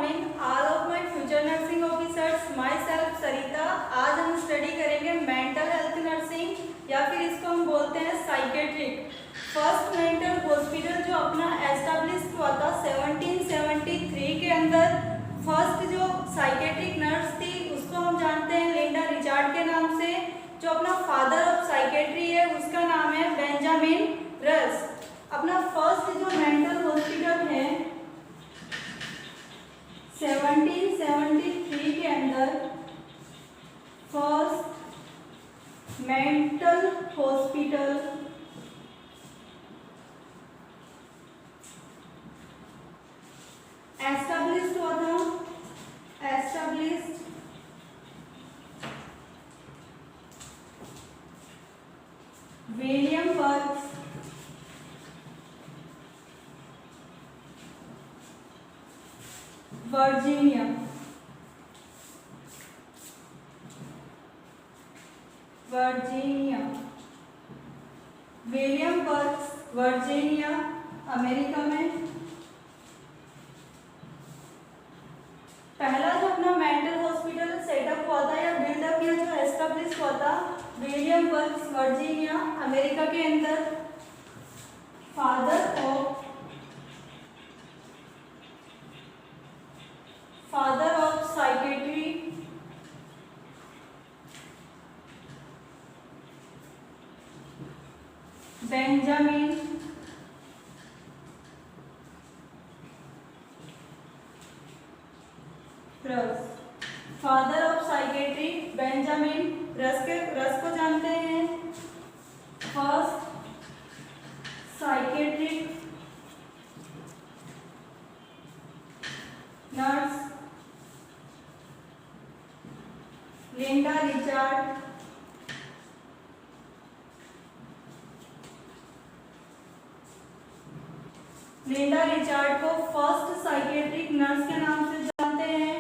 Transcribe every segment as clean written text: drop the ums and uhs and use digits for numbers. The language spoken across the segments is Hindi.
Morning all of my future nursing officers, myself Sarita. आज हम स्टडी करेंगे मेंटल हेल्थ नर्सिंग या फिर इसको हम बोलते हैं साइकेट्रिक। फर्स्ट मेंटल हॉस्पिटल जो अपना एस्टेब्लिश हुआ था 1773 के अंदर। फर्स्ट जो साइकेट्रिक नर्स थी उसको हम जानते हैं लिंडा रिचार्ड के नाम से। जो अपना फादर ऑफ साइकेट्री है उसका नाम है बेंजामिन रस। अपना फर्स्ट जो मेंटल हॉस्पिटल है 1773 के अंदर फर्स्ट मेंटल हॉस्पिटल एस्टैब्लिश्ड हुआ था। Established William works Virginia. William works Virginia America में। पहला जो अपना मेंटल हॉस्पिटल सेटअप हुआ था या बिल्डअप या जो एस्टेब्लिश हुआ था विलियम वर्क्स वर्जीनिया अमेरिका के अंदर। फादर ऑफ साइकेट्री बेंजामिन रस। फादर ऑफ साइकेट्री बेंजामिन रस को जानते हैं। First psychiatric nurse Linda Richard. Linda Richard को फर्स्ट साइकेट्रिक नर्स के नाम से जानते हैं।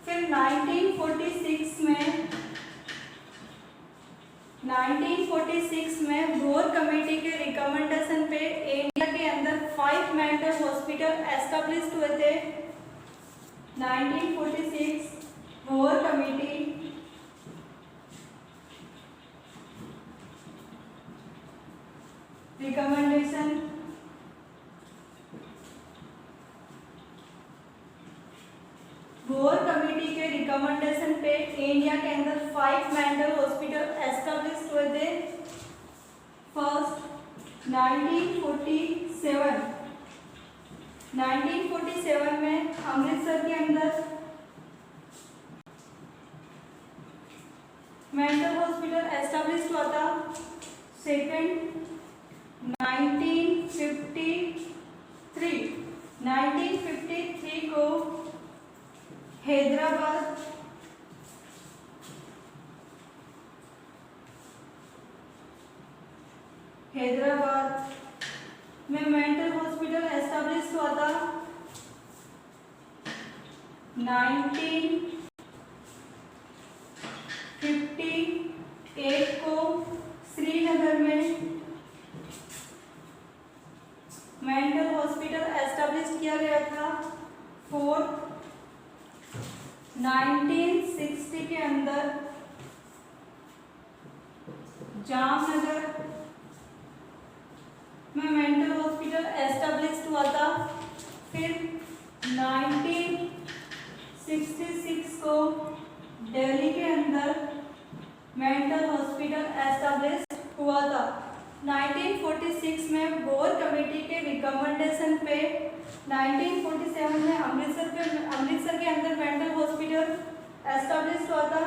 फिर 1946 में बोर कमेटी के रिकमेंडेशन पे इंडिया के अंदर 5 मेंटल हॉस्पिटल एस्टेब्लिश्ड हुए थे। 1946 bore committee recommendation bore committee के रिकमेंडेशन पे इंडिया के अंदर 5 मेंटल हॉस्पिटल एस्टेब्लिश हुए थे। फर्स्ट 1947 में अमृतसर के अंदर मेंटल हॉस्पिटल एस्टेब्लिश हुआ था। सेकंड 1953 को हैदराबाद में मेंटल हॉस्पिटल एस्टेब्लिश हुआ था। 1958 को श्रीनगर में मेंटल हॉस्पिटल एस्टेब्लिश किया गया था। फोर्थ 1960 के अंदर जामनगर में मेंटल हॉस्पिटल एस्टेब्लिश हुआ था। फिर 1966 को दिल्ली के अंदर मेंटल हॉस्पिटल एस्टेब्लिश हुआ था। 1946 में बोर कमेटी के रिकमेंडेशन पे 1947 में अमृतसर के अंदर मेंटल हॉस्पिटल एस्टेब्लिश हुआ था।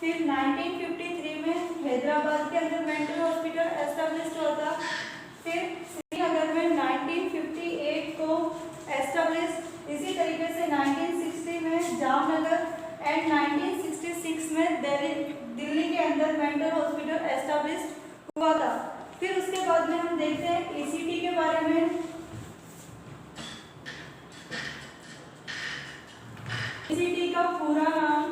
फिर 1953 में हैदराबाद के अंदर मेंटल हॉस्पिटल एस्टेब्लिश हुआ था। फिर श्रीनगर में 1958 को एस्टेब्लिश। इसी तरीके से 1960 में जामनगर एंड 1966 में दिल्ली के अंदर मेंटल हॉस्पिटल एस्टेब्लिश हुआ था। फिर उसके बाद में हम देखते हैं ईसीटी के बारे में। ईसीटी का पूरा नाम,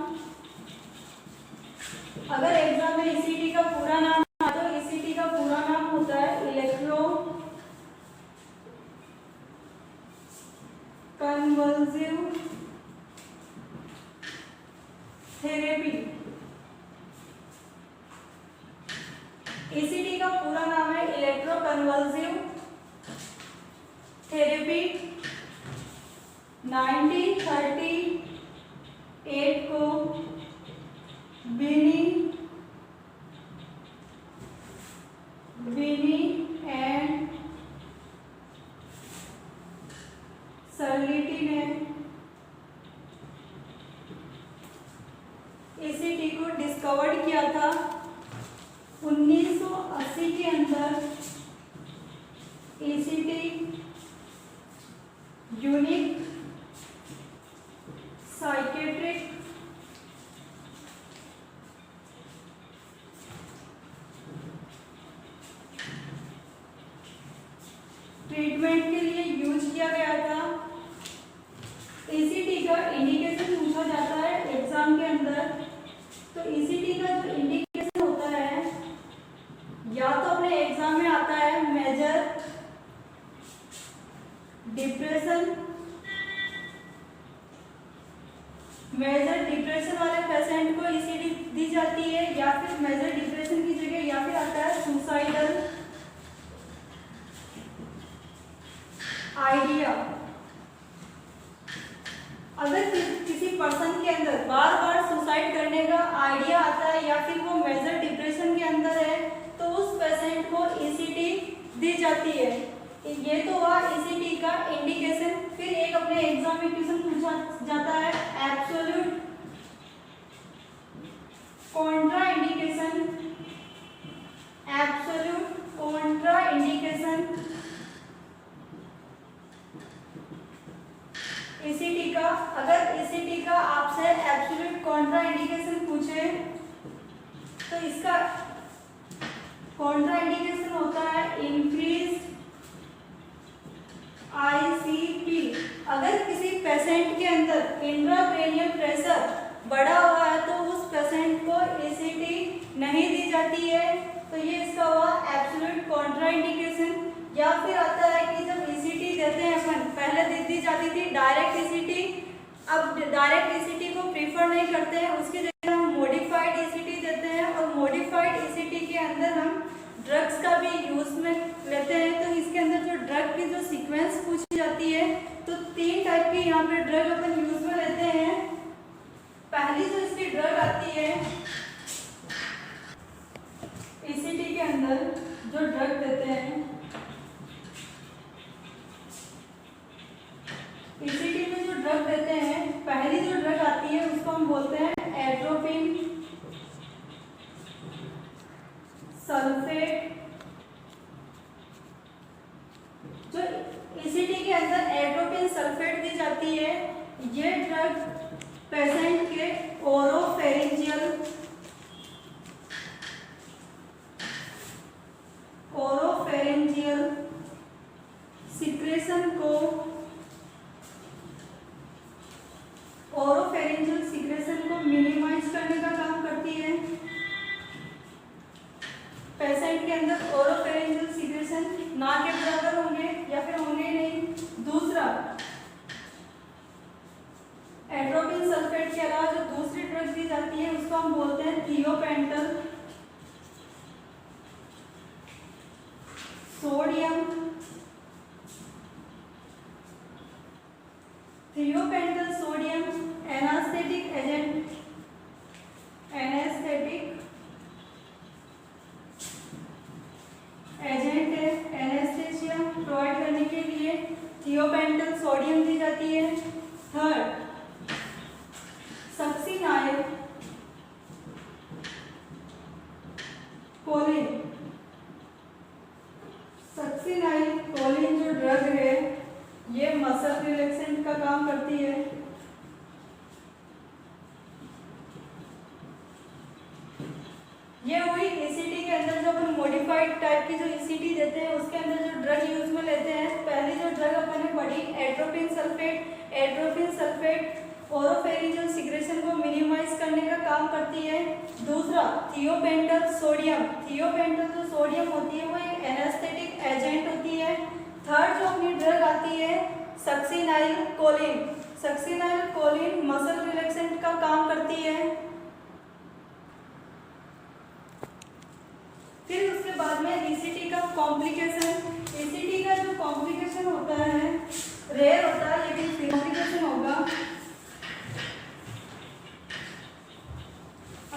अगर एग्जाम में ईसीटी का पूरा नाम तो ईसीटी का पूरा नाम होता है इलेक्ट्रो कन्वल्सिव थेरेपी। ईसीटी का पूरा नाम है इलेक्ट्रोकन्वल्सिव थेरेपी। 1938 को विनी एंड सर्लिटी ने ईसीटी को डिस्कवर्ड किया था। 1980 के अंदर ईसीटी यूनिक साइकेट्रिक ट्रीटमेंट के लिए यूज किया गया था। ईसीटी का इंडिकेशन पूछा जाता है एग्जाम के अंदर। तो ईसीटी का जो इंडिकेशन होता है या तो अपने एग्जाम में आता है मेजर डिप्रेशन वाले पेशेंट को ईसीटी दी जाती है, या फिर मेजर डिप्रेशन की जगह या फिर आता है सुसाइडल आइडिया। अगर किसी पर्सन के अंदर बार बार सुसाइड करने का आइडिया आता है या फिर वो मेजर डिप्रेशन के अंदर है तो उस पेशेंट को ईसीटी दी जाती है। ये तो हुआ ईसीटी का इंडिकेशन। फिर एक अपने एग्जाम में क्वेश्चन पूछा जाता है absolute contraindication. Absolute contraindication ECT का। अगर ईसीटी का आपसे एब्सोल्यूट कॉन्ट्राइंडिकेशन पूछे तो इसका कॉन्ट्राइंडिकेशन होता है इंक्रीज आईसीपी। अगर किसी पेशेंट के अंदर इंट्राक्रेनियल प्रेशर बढ़ा हुआ है तो उस पेशेंट को ईसीटी नहीं दी जाती है। तो ये इसका हुआ एब्सोल्यूट कॉन्ट्राइंडिकेशन। या फिर आता है कि जब ईसीटी देते हैं अपन, पहले दी जाती थी डायरेक्ट ईसीटी, अब डायरेक्ट ईसीटी को प्रीफर नहीं करते हैं, उसकी जगह हम मॉडिफाइड ईसीटी देते हैं। और मॉडिफाइड ईसीटी के अंदर हम ड्रग्स का भी यूज में लेते हैं। तो इसके अंदर जो ड्रग की जो सीक्वेंस पूछी जाती है तो 3 टाइप की यहाँ पे ड्रग अपन यूज में लेते हैं। पहली जो इसकी ड्रग आती है ईसीटी के अंदर जो ड्रग देते हैं, ईसीटी में जो ड्रग देते हैं, पहली जो ड्रग आती है उसको हम बोलते हैं एट्रोपिन सल्फेट। जो ईसीटी के अंदर एट्रोपिन सल्फेट दी जाती है, ये ड्रग पेशेंट के ओरोफेरिंजियल सिक्रेशन को मिनिमाइज करने का काम करती है। पेशेंट के अंदर ओरोफेरिंजियल सिक्रेशन ना के बराबर होंगे या फिर होंगे नहीं। दूसरा, एट्रोपिन सल्फेट के अलावा जो दूसरी ड्रग दी जाती है उसको हम बोलते हैं thiopental sodium. Thiopental sodium anaesthetic agent है। एनेस्थेसिया प्रोवाइड करने के लिए थियोपेंटल सोडियम दी जाती है। Third, succinylcholine. Succinylcholine जो ड्रग है ये मसल रिलैक्सेंट का काम करती है। ये हुई ईसीटी के अंदर जो अपन मॉडिफाइड टाइप की जो ईसीटी देते हैं उसके अंदर जो ड्रग यूज में लेते हैं। पहली जो ड्रग अपन ने पढ़ी एट्रोपिन सल्फेट ओरोफेरिंजियल सिक्रेशन को मिनिमाइज करने का काम करती है। दूसरा, थियोपेंटल सोडियम जो सोडियम होती है वो एक एनेस्थेटिक एजेंट होती है। थर्ड जो अपनी ड्रग आती है सक्सिनाइल कोलिन मसल रिलैक्सेंट का काम करती है। कॉम्प्लिकेशन, ईसीटी का जो कॉम्प्लिकेशन होता है रेयर होता है, लेकिन कॉम्प्लिकेशन होगा।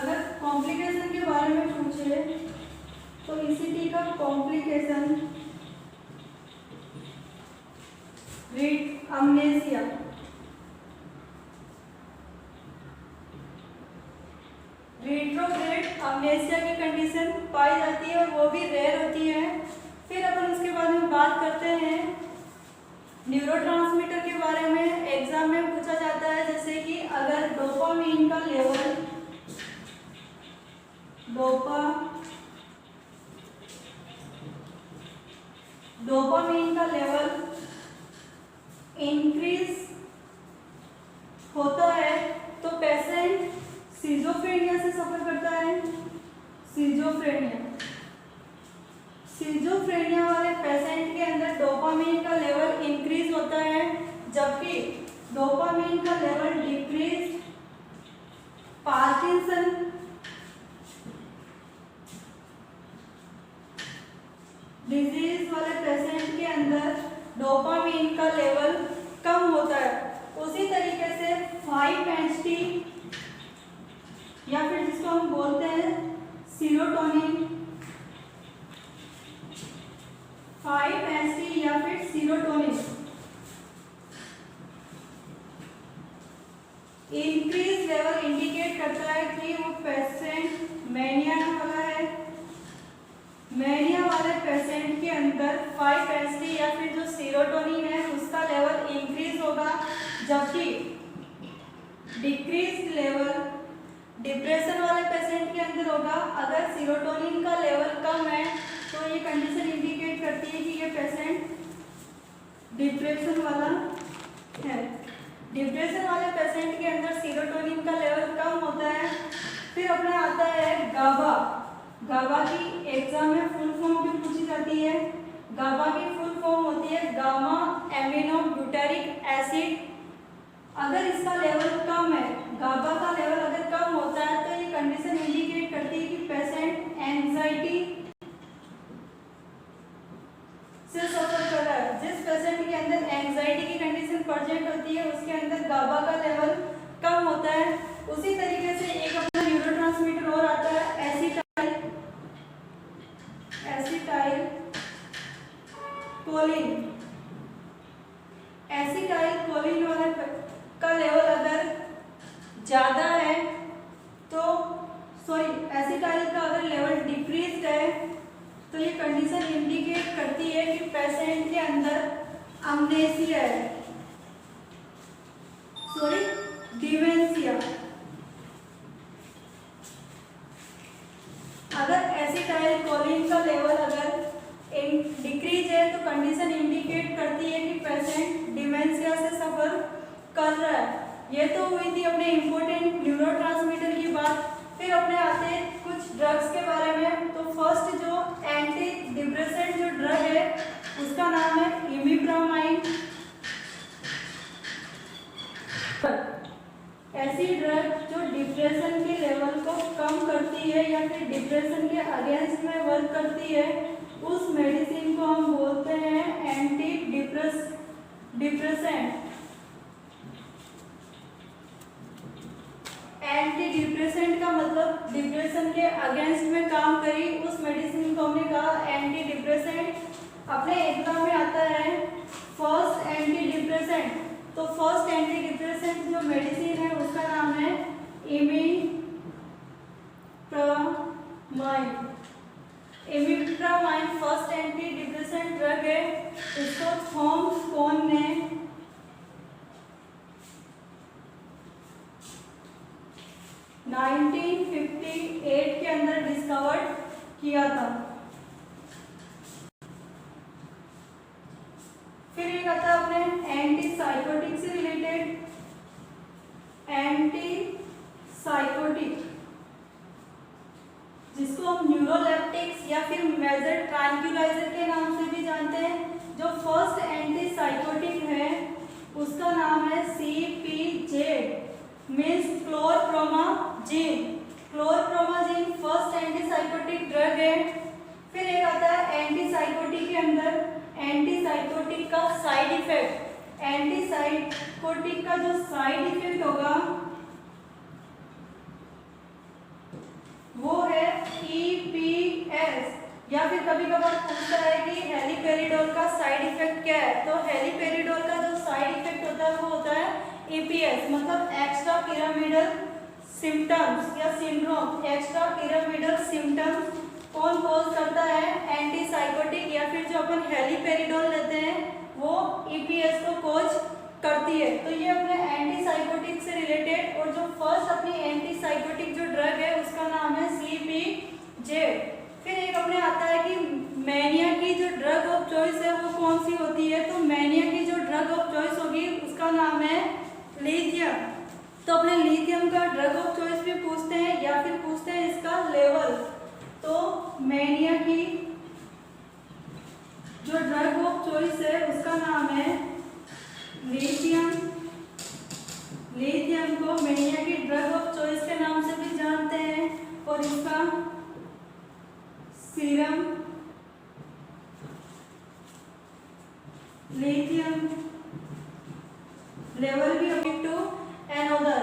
अगर कॉम्प्लिकेशन के बारे में पूछे तो ईसीटी का कॉम्प्लिकेशन अमनेसिया, रिट्रोग्रेड अमनेसिया की कंडीशन पाई जाती है और वो भी रेयर होती है। फिर अपन उसके बारे में बात करते हैं न्यूरोट्रांसमीटर के बारे में। एग्जाम में पूछा जाता है जैसे कि अगर डोपामीन का लेवल इंक्रीज होता है तो पेशेंट सिजोफ्रेनिया से सफर करता है। सिजोफ्रेनिया वाले पेशेंट के अंदर डोपामीन का लेवल इंक्रीज होता है, जबकि डोपामीन का लेवल डिक्रीज पार्किंसन डिजीज वाले पेशेंट के अंदर डोपामीन का लेवल कम होता है। उसी तरीके से 5-HT या फिर जिसको हम बोलते हैं सीरोटोनिन, 5-HT या फिर सीरोटोनिन इंक्रीज लेवल इंडिकेट करता है कि वो पेशेंट मैनिया वाला है। मैनिया वाले पेशेंट के अंदर 5-HT या फिर जो सीरोटोनिन है उसका लेवल इंक्रीज होगा, जबकि डिक्रीज लेवल डिप्रेशन वाले पेशेंट के अंदर होगा। अगर सीरोटोनिन का लेवल कम है तो ये कंडीशन इंडिकेट करती है कि ये पेशेंट डिप्रेशन वाला है। डिप्रेशन वाले पेशेंट के अंदर सीरोटोनिन का लेवल कम होता है। फिर अपना आता है गाबा। गाबा की एग्जाम में फुल फॉर्म भी पूछी जाती है। गाबा की फुल फॉर्म होती है गामा एमिनो ब्यूटेरिक एसिड। अगर इसका लेवल कम है, गाबा का लेवल अगर कम होता है तो ये कंडीशन इंडिकेट करती है कि पेशेंट एंजाइटी से सफर कर रहा है। जिस पेशेंट के अंदर एंजाइटी की कंडीशन प्रेजेंट होती है उसके अंदर गाबा का लेवल कम होता है। उसी तरीके से एक अपना न्यूरोट्रांसमीटर और आता है एसिटाइल कोलिन। एसिटाइल कोलिन वाले का लेवल अगर ज्यादा है तो एसिटाइल का अगर लेवल डिक्रीज है तो ये कंडीशन इंडिकेट करती है कि पेशेंट के अंदर अमनेसिया है, डिमेंशिया। अगर एसिटाइल कोलिन का लेवल अगर डिक्रीज है तो कंडीशन इंडिकेट करती है कि पेशेंट डिमेंशिया से सफर कर रहा है। ये तो हुई थी अपने इम्पोर्टेंट न्यूरोट्रांसमीटर की बात। फिर अपने आते हैं कुछ ड्रग्स के बारे में। तो फर्स्ट जो एंटी डिप्रेसेंट जो ड्रग है उसका नाम है इमिप्रामाइन। ऐसी ड्रग जो डिप्रेशन के लेवल को कम करती है या फिर डिप्रेशन के अगेंस्ट में वर्क करती है, उस मेडिसिन को हम बोलते हैं एंटी डिप्रेसेंट। एंटी डिप्रेसेंट का मतलब डिप्रेशन के अगेंस्ट में काम करी, उस मेडिसिन को हमने कहा एंटी डिप्रेसेंट। अपने एग्जाम में आता है फर्स्ट एंटी डिप्रेसेंट। तो फर्स्ट एंटी डिप्रेसेंट जो मेडिसिन है उसका नाम है imipramine first anti depressant drug है। इसको थॉमस कोन ने 1958 के अंदर डिस्कवर किया था। फिर एक आता है अपने एंटी साइकोटिक से रिलेटेड। एंटी साइकोटिक जिसको हम न्यूरोलेप्टिक्स या फिर मेजर ट्रैंक्विलाइजर के नाम से भी जानते हैं। जो फर्स्ट एंटी साइकोटिक है उसका नाम है CPZ means chlorpromazine. Chlorpromazine first anti psychotic drug है। फिर एक आता है एंटीसाइकोटिक के अंदर, एंटीसाइकोटिक का साइड इफेक्ट, एंटीसाइकोटिक का जो साइड इफेक्ट होगा वो है EPS, या फिर कभी कभार पूछता है कि हेलिपेरिडोल का साइड इफेक्ट क्या है, तो हेलिपेरिडोल का जो साइड इफेक्ट होता है वो होता है EPS, मतलब एक्स्ट्रा पिरामिडल सिम्टम्स या सिंड्रोम। एक्स्ट्रा पिरामिडल सिम्टम्स कौन कॉज करता है? एंटीसाइकोटिक या फिर जो अपन हेलिपेरिडोल लेते हैं वो EPS को कॉज करती है। तो ये अपने एंटीसाइकोटिक से रिलेटेड, और जो फर्स्ट अपनी एंटीसाइकोटिक जो ड्रग है उसका नाम है CPZ। फिर एक अपने आता है कि मैनिया की जो ड्रग ऑफ चॉइस है वो कौन सी होती है, तो मैनिया की जो ड्रग ऑफ चॉइस होगी उसका नाम है लिथियम। तो अपने लिथियम का ड्रग ऑफ चॉइस भी पूछते हैं या फिर पूछते हैं इसका लेवल। तो मैनिया की जो ड्रग ऑफ चॉइस है उसका नाम है लिथियम। लिथियम को मैनिया की ड्रग ऑफ चॉइस के नाम से भी जानते हैं, और इसका सीरम लिथियम लेवल भी up to another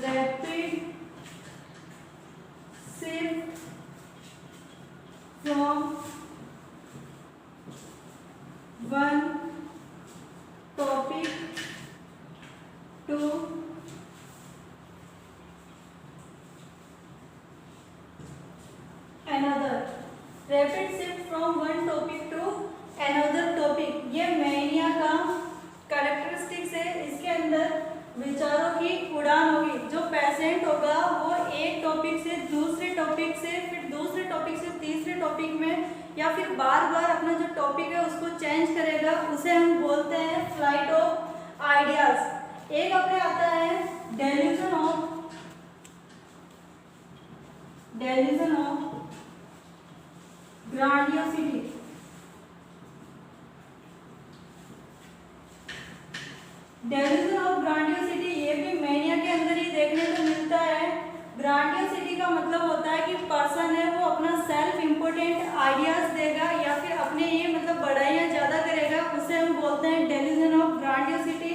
rapid shift from one topic to another, rapid shift from one topic to another topic, ये मैनिया का कैरेक्टरिस्टिक्स है। इसके अंदर विचारों की उड़ान होगी, जो पेशेंट होगा वो एक टॉपिक से दूसरे टॉपिक से, फिर दूसरे टॉपिक से तीसरे टॉपिक में, या फिर बार बार अपना जो टॉपिक है उसको चेंज करेगा, उसे हम बोलते हैं फ्लाइट ऑफ आइडियाज। एक अपने आता है डेल्यूजन ऑफ ग्रांडियोसिटी। डेल्यूजन ऑफ ग्रांडियोसिटी ये भी मैनिया के अंदर ही देखने को मिलता है। ग्रांडियोसिटी का मतलब होता है कि पर्सन है वो अपना सेल्फ इम्पोर्टेंट आइडियाज देगा या फिर अपने ये मतलब बढ़ाइयाँ ज़्यादा करेगा, उसे हम बोलते हैं डेल्यूजन ऑफ ग्रांडियोसिटी।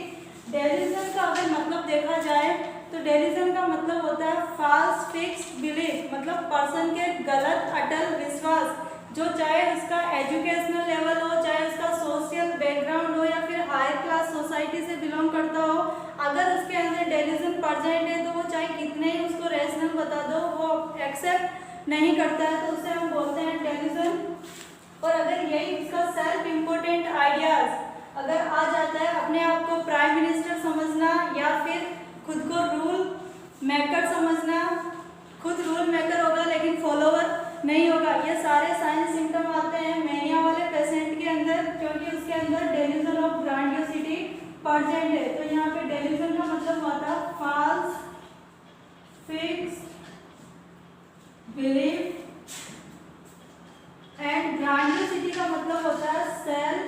डेल्यूजन का अगर मतलब देखा जाए तो डेल्यूजन का मतलब होता है फॉल्स फिक्स्ड बिलीफ, मतलब पर्सन के गलत अटल विश्वास, जो चाहे उसका एजुकेशनल लेवल हो, चाहे उसका सोशल बैकग्राउंड हो या फिर हायर क्लास सोसाइटी से बिलोंग करता हो, अगर उसके अंदर डेल्यूजन प्रेजेंट है तो वो चाहे कितने ही उसको रैशनल बता दो वो एक्सेप्ट नहीं करता है, तो उसे हम बोलते हैं डेल्यूजन। और अगर यही उसका सेल्फ इम्पोर्टेंट आइडियाज अगर आ जाता है, अपने आप को प्राइम मिनिस्टर समझना या फिर खुद को रूल मेकर समझना, खुद रूल मेकर होगा लेकिन फॉलोवर नहीं होगा, ये सारे साइन सिम्टम आते हैं मैनिया वाले पेशेंट के अंदर, क्योंकि उसके अंदर डेल्यूजन ऑफ ग्रांडियोसिटी प्रेजेंट है। तो यहाँ पे डेल्यूजन का मतलब होता है फॉल्स फिक्स्ड बिलीफ, एंड ग्रांडियोसिटी का मतलब होता है सेल्फ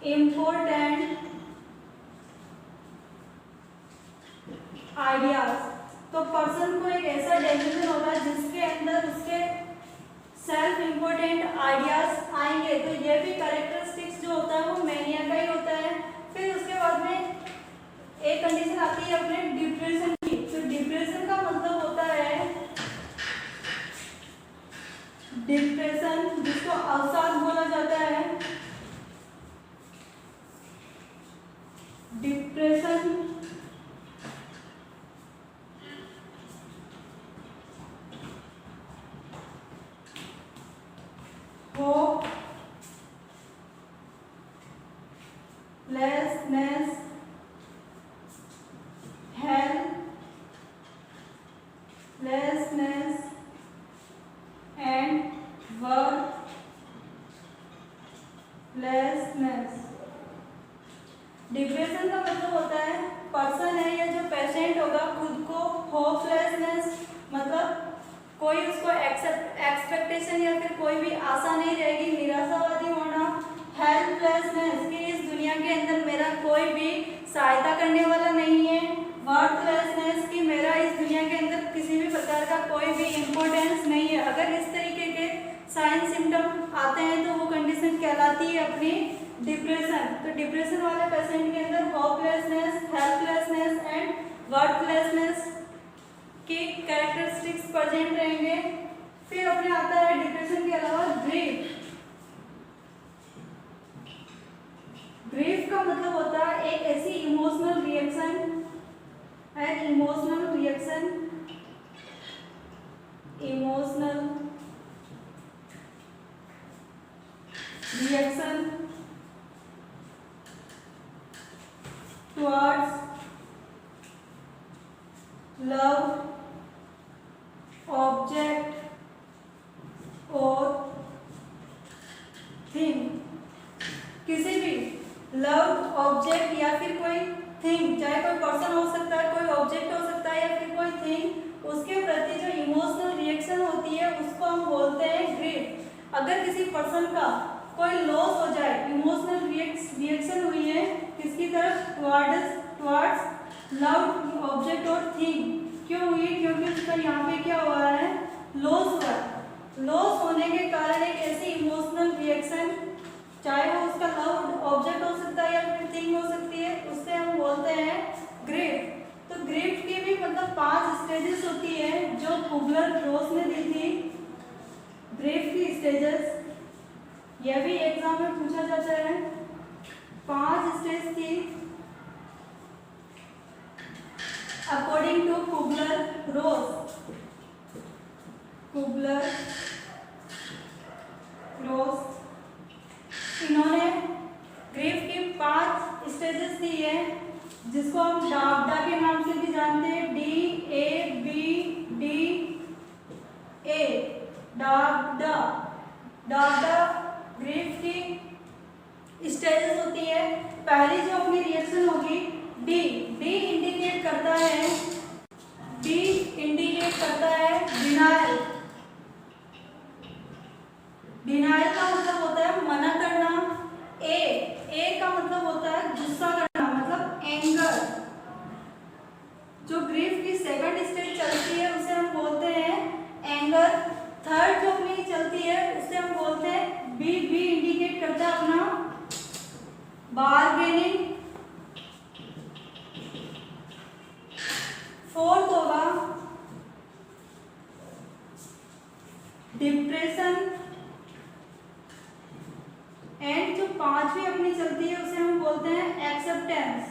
इम्पोर्टेंट आइडियाज। तो पर्सन को एक ऐसा डेल्यूजन होगा जिसके अंदर उसके सेल्फ इम्पोर्टेंट आइडियाज आएंगे, तो ये भी कैरेक्टरिस्टिक्स जो होता है वो मैनिया का ही होता है। फिर उसके बाद में एक कंडीशन आती है अपने डिप्रेशन की। तो डिप्रेशन का मतलब होता है डिप्रेशन, जिसको अवसाद बोला जाता है। Depression hopelessness, helplessness and worthlessness. Depression का मतलब होता है पर्सन है या जो पेशेंट होगा खुद को होपलेसनेस, मतलब कोई उसको एक्सपेक्टेशन या फिर कोई भी आशा नहीं रहेगी, निराशावादी होना। हेल्पलेसनेस कि इस दुनिया के अंदर मेरा कोई भी सहायता करने वाला नहीं है। वर्थलेसनेस कि मेरा इस दुनिया के अंदर किसी भी प्रकार का कोई भी इम्पोर्टेंस नहीं है। अगर इस तरीके के आते हैं तो वो कंडीशन कहलाती है अपनी डिप्रेशन। तो डिप्रेशन वाले पेशेंट के अंदर होपलेसनेस, हेल्पलेसनेस एंड वर्थलेसनेस के कैरेक्टरिस्टिक्स प्रेजेंट रहेंगे। फिर अपने आता है डिप्रेशन के अलावा ग्रीफ। ग्रीफ का मतलब होता है एक ऐसी emotional reaction towards love object और थिंग। किसी भी लव ऑब्जेक्ट या फिर कोई थिंग, चाहे कोई पर्सन हो सकता है, कोई ऑब्जेक्ट हो सकता है या फिर कोई थिंग, उसके प्रति जो इमोशनल रिएक्शन होती है उसको हम बोलते हैं ग्रीफ। अगर किसी पर्सन का कोई लॉस हो जाए, इमोशनल रिएक्शन हुई है किसकी तरफ, टुवर्ड्स लव ऑब्जेक्ट और थिंग, क्यों हुई, क्योंकि उसका यहाँ पे क्या हुआ है, लॉस हुआ है। लॉस होने के कारण एक ऐसी इमोशनल रिएक्शन, चाहे वो उसका लव ऑब्जेक्ट हो सकता है या फिर थिंग हो सकती है, उससे हम बोलते हैं ग्रीफ। तो ग्रीफ की भी मतलब 5 स्टेजेस होती है जो कुबलर-रोस ने दी थी। ग्रीफ की स्टेजेस यह भी एग्जाम में पूछा जाता है। 5 स्टेज थी अकॉर्डिंग टू कुबलर-रोस। इन्होंने ग्रीफ की 5 स्टेजेस दी है जिसको हम डाबडा के नाम से भी जानते हैं, DABDA, डाबडा। डाबडा ग्रीफ की स्टेजेस होती है। पहली जो अपनी रिएक्शन होगी डी इंडिकेट करता है डिनायल। डिनायल का मतलब होता है मना करना। ए का मतलब होता है गुस्सा करना, मतलब एंगर। जो ग्रीफ की सेकंड स्टेज चलती है उसे हम बोलते हैं एंगर। थर्ड जो अपनी चलती है उसे हम बोलते हैं बी इंडिकेट करता है अपना बार्गेनिंग। फोर्थ होगा डिप्रेशन। एंड जो 5वीं अपनी चलती है उसे हम बोलते हैं एक्सेप्टेंस।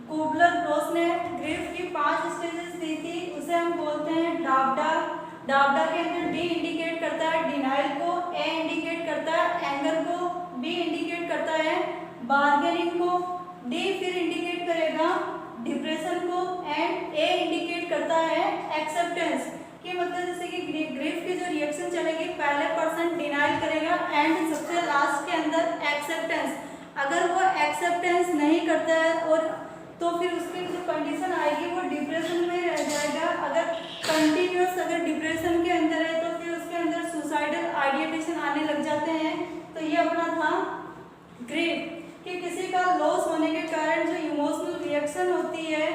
कुबलर-रोस ने ग्रीफ की 5 स्टेजेस दी थी, उसे हम बोलते हैं डाबडा। डाबडा के अंदर डी इंडिकेट करता है डिनाइल को, ए इंडिकेट करता है एंगर को, बी इंडिकेट करता है बार्गेनिंग को, डी फिर इंडिकेट करेगा डिप्रेशन को एंड ए इंडिकेट करता है एक्सेप्टेंस। कि मतलब जैसे कि ग्रीफ की जो रिएक्शन चलेगी, पहले पर्सन डिनाइल करेगा एंड सबसे लास्ट के अंदर एक्सेप्टेंस। अगर वो एक्सेप्टेंस नहीं करता है और तो फिर उसकी जो कंडीशन आएगी वो डिप्रेशन में रह जाएगा। अगर कंटिन्यूअस अगर डिप्रेशन के अंदर है तो फिर उसके अंदर सुसाइडल आइडिएशन आने लग जाते हैं। तो ये अपना था ग्रीफ कि किसी का लॉस होने के कारण जो इमोशनल रिएक्शन होती है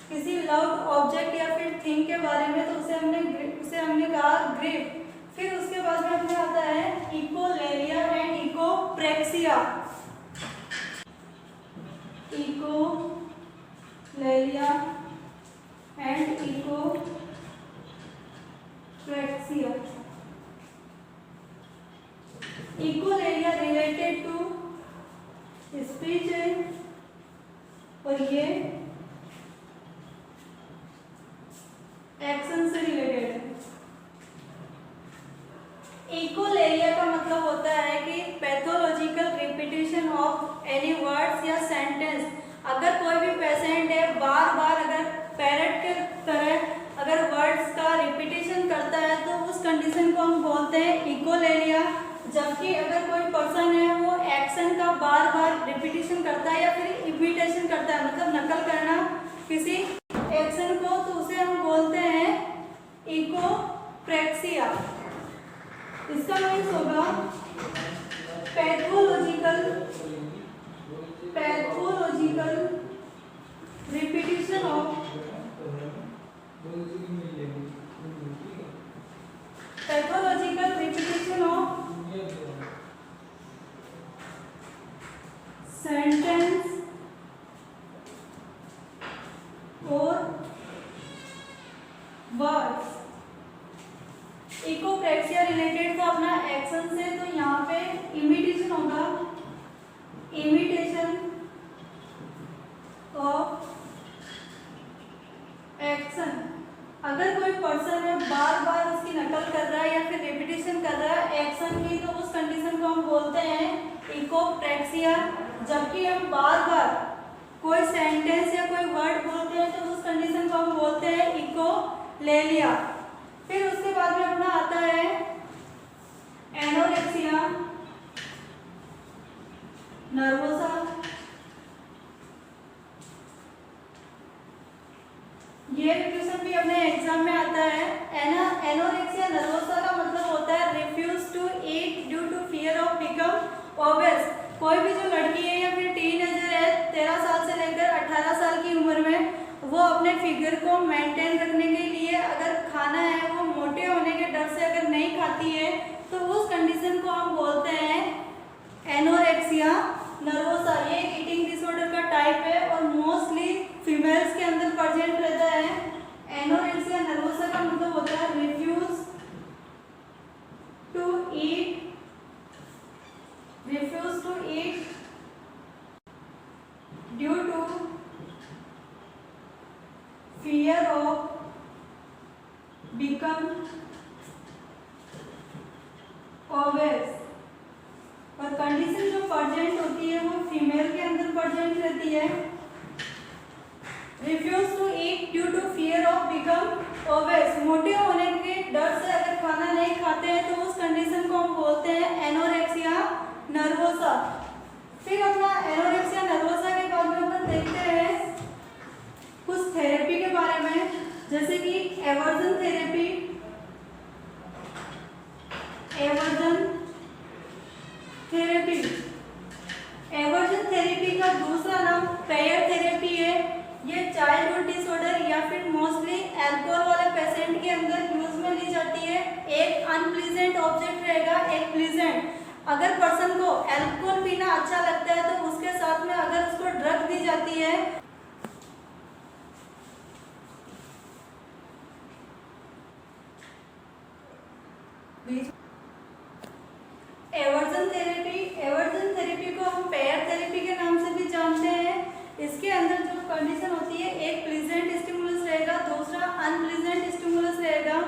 किसी लव ऑब्जेक्ट या फिर थिंग के बारे में, तो उसे हमने कहा ग्रीफ। फिर उसके बाद में अपने आता है echolalia and echopraxia. Echolalia and echopraxia. Echolalia related to speech है और ये एक्शन से रिलेटेड है। इकोलेरिया का मतलब होता है कि pathological repetition of any words या सेंटेंस। अगर कोई भी पेशेंट है बार बार अगर पैरट के तरह अगर वर्ड्स का रिपीटिशन करता है तो उस कंडीशन को हम बोलते हैं इकोलेरिया। जबकि अगर कोई पर्सन है वो एक्शन का बार बार रिपीटिशन करता है या फिर इमिटेशन करता है, मतलब नकल करना किसी एक्शन को, तो उसे हम बोलते हैं इकोप्रेक्सिया। इसका मीन्स होगा pathological repetition of pathological repetition of sentence और वर्ड्स। इकोप्रेक्सिया रिलेटेड था अपना एक्शन से, तो यहाँ पे इमिटेशन होगा, इमिटेशन ऑफ एक्शन। अगर कोई पर्सन है बार बार उसकी नकल कर रहा है या फिर रिपीटिशन कर रहा है एक्शन की, तो उस कंडीशन को हम बोलते हैं इकोप्रेक्सिया। जबकि हम बार बार कोई सेंटेंस या कोई वर्ड बोलते हैं तो उस कंडीशन को हम बोलते हैं इकोलेलिया। फिर उसके बाद में अपना आता है एनोरेक्सिया नर्वोसा। ये क्वेश्चन भी अपने एग्जाम में आता है। एनोरेक्सिया नर्वोसा का मतलब होता है refuse to eat due to fear of become obese. कोई भी जो लड़की है या फिर टीनेजर है 13 साल से लेकर 18 साल की उम्र में, वो अपने फिगर को मेंटेन रखने के लिए अगर खाना है वो मोटे होने के डर से अगर नहीं खाती है, तो उस कंडीशन को हम बोलते हैं एनोरेक्सिया नर्वोसा। ये एक ईटिंग डिसऑर्डर का टाइप है और मोस्टली फीमेल्स के अंदर प्रेजेंट रहता है। एनोरेक्सिया नर्वोसा का मतलब होता है refuse to eat due to fear of become obese. और कंडीशन जो प्रेजेंट होती है वो फीमेल के अंदर प्रेजेंट रहती है। Refuse to eat due to fear of become obese, मोटे होने के डर से अगर खाना नहीं खाते हैं तो उस कंडीशन को हम बोलते हैं एनोरेक्सिया नर्वोसा। फिर अपना एनोरेक्सिया नर्वोसा के बाद में अपन देखते हैं कुछ थेरेपी के बारे में, जैसे कि aversion therapy. Aversion therapy, aversion therapy का दूसरा नाम पेयर थेरेपी है। ये चाइल्डहुड डिसऑर्डर या फिर मोस्टली अल्कोहल वाले पेशेंट के अंदर यूज में ली जाती है। एक अनप्लीजेंट ऑब्जेक्ट रहेगा, एक प्लीजेंट। अगर पर्सन को अल्कोहल पीना अच्छा लगता है तो उसके साथ में अगर उसको ड्रग दी जाती है, एवर्जन थेरेपी को हम पेयर थेरेपी के नाम से भी जानते हैं। इसके अंदर जो कंडीशन होती है, एक प्लीजेंट स्टिमुलस रहेगा, दूसरा अनप्लीजेंट स्टिमुलस रहेगा।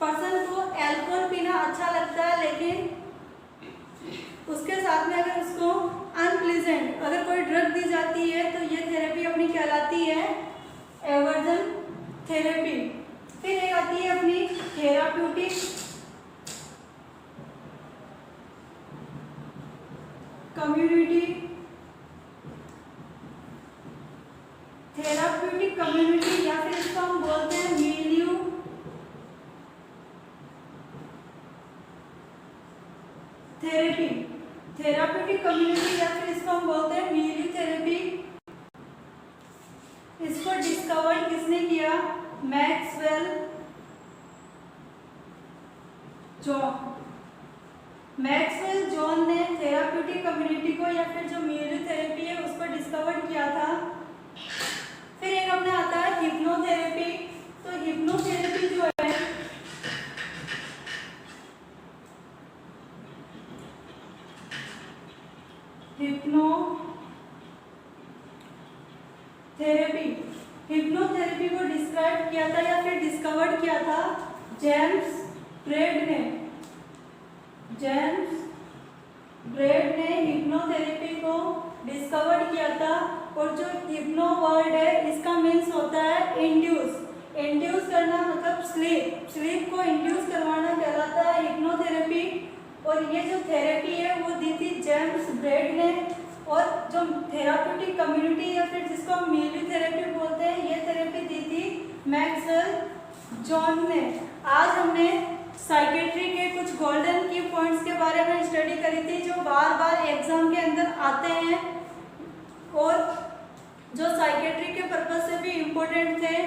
पर्सन को अल्कोहल पीना अच्छा लगता है लेकिन उसके साथ में अगर उसको अनप्लीजेंट अगर कोई ड्रग दी जाती है तो ये थेरेपी अपनी कहलाती है एवर्जन थेरेपी। फिर एक आती है अपनी थेराप्यूटिक कम्युनिटी। थेराप्यूटिक कम्युनिटी या फिर इसको हम बोलते हैं मिलियू थेरेपी। थेराप्यूटिक कम्युनिटी या फिर इसको हम बोलते हैं मिलियू थेरेपी। इसको डिस्कवर किसने किया? Maxwell John. मैक्सवेल जॉन ने थेराप्यूटिक कम्युनिटी को या फिर जो मिलियू थेरेपी है उसको डिस्कवर किया था। फिर एक अपने आता है हिप्नोथेरेपी। तो हिप्नोथेरेपी जो है हिप्नोथेरेपी को डिस्क्राइब किया था या फिर डिस्कवर्ड किया था जेम्स ब्रेड ने। जेम्स ब्रेड ने हिप्नोथेरेपी को डिस्कवर किया था। और जो हिप्नो वर्ड है इसका मीन्स होता है इंड्यूस। इंड्यूस करना मतलब स्लीप, स्लीप को इंड्यूस करवाना कहलाता है हिप्नोथेरेपी। और ये जो थेरेपी है वो दी थी जेम्स ब्रेड ने। और जो थेराप्यूटिक कम्युनिटी या फिर जिसको हम मिलियू थेरेपी बोलते हैं, ये थेरेपी दी थी मैक्सवेल जॉन ने। आज हमने साइकेट्री के कुछ गोल्डन की पॉइंट्स के बारे में स्टडी करी थी जो बार बार एग्जाम के अंदर आते हैं और जो साइकेट्री के पर्पज से भी इम्पोर्टेंट थे।